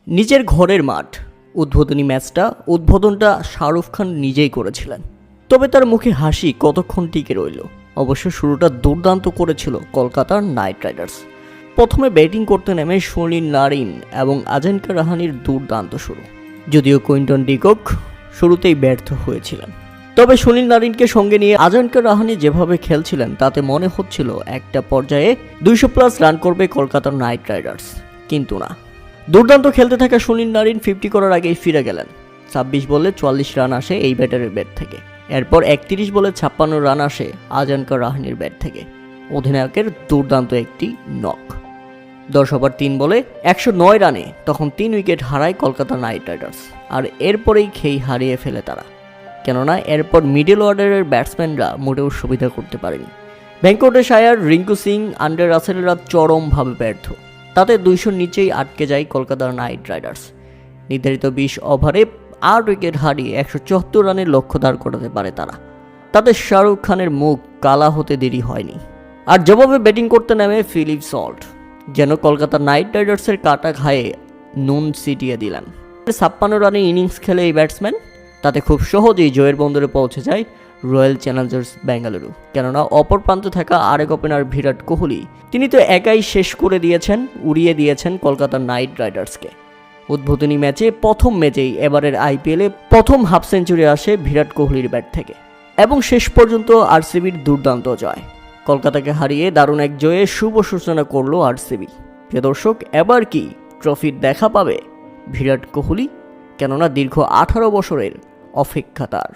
নিজের ঘরের মাঠ, উদ্বোধনী উদ্বোধনটা শাহরুখ খান নিজেই করেছিলেন। তবে তার মুখে হাসি কতক্ষণ টিকে রইল? অবশ্য শুরুটা দুর্দান্ত করেছিল কলকাতার নাইট রাইডার্স। প্রথমে ব্যাটিং করতে নেমে সুনীল নারিন এবং আজানকা রাহানির দুর্দান্ত শুরু, যদিও কুইন্টন ডিকক শুরুতেই ব্যর্থ হয়েছিলেন। তবে সুনীল নারিনকে সঙ্গে নিয়ে আজানকা রাহানি যেভাবে খেলছিলেন তাতে মনে হচ্ছিল একটা পর্যায়ে 200+ রান করবে কলকাতার নাইট রাইডার্স, কিন্তু না। দুর্দান্ত খেলতে থাকা সুনীল নারিন 50 করার আগেই ফিরে গেলেন। 26 বলে 44 রান আসে এই ব্যাটারের ব্যাট থেকে। এরপর 31 বলে 56 রান আসে আজানকা রাহানির ব্যাট থেকে। অধিনায়কের দুর্দান্ত একটি নক। 10 ওভার 3 বলে 109 রানে তখন 3 উইকেট হারায় কলকাতা নাইট রাইডার্স। আর এরপরেই খেই হারিয়ে ফেলে তারা, কেননা এরপর মিডল অর্ডারের ব্যাটসম্যানরা মোটেও সুবিধা করতে পারেনি। ভেঙ্কটেশ আয়ার, রিঙ্কু সিং, আন্ড্রে রাসেলরা চরমভাবে ব্যর্থ। তাতে 200 নিচেই আটকে যায় কলকাতার নাইট রাইডার্স। নির্ধারিত 20 ওভারে 8 উইকেট হারিয়ে 174 রানের লক্ষ্য দাঁড় করাতে পারে তারা। তাতে শাহরুখ খানের মুখ কালা হতে দেরি হয়নি। আর জবাবে ব্যাটিং করতে নামে ফিলিপ সল্ট যেন কলকাতা নাইট রাইডার্সের কাটা ঘায়ে নুন ছিটিয়ে দিলেন। 56 রানে ইনিংস খেলে এই ব্যাটসম্যান, তাতে খুব সহজেই জয়ের বন্দরে পৌঁছে যায় রয়্যাল চ্যালেঞ্জার্স বেঙ্গালুরু। কেননা অপর প্রান্তে থাকা আরেক ওপেনার বিরাট কোহলি, তিনি তো একাই শেষ করে দিয়েছেন, উড়িয়ে দিয়েছেন কলকাতা নাইট রাইডার্সকে। উদ্বোধনী প্রথম ম্যাচেই এবারের আইপিএলে প্রথম হাফ সেঞ্চুরি আসে বিরাট কোহলির ব্যাট থেকে। এবং শেষ পর্যন্ত আরসিবির দুর্দান্ত জয়। কলকাতাকে হারিয়ে দারুণ এক জয়ে শুভ সূচনা করলো আরসিবি। প্রিয় দর্শক, এবার কি ট্রফির দেখা পাবে বিরাট কোহলি? কেননা দীর্ঘ 18 বছরের অপেক্ষা তার।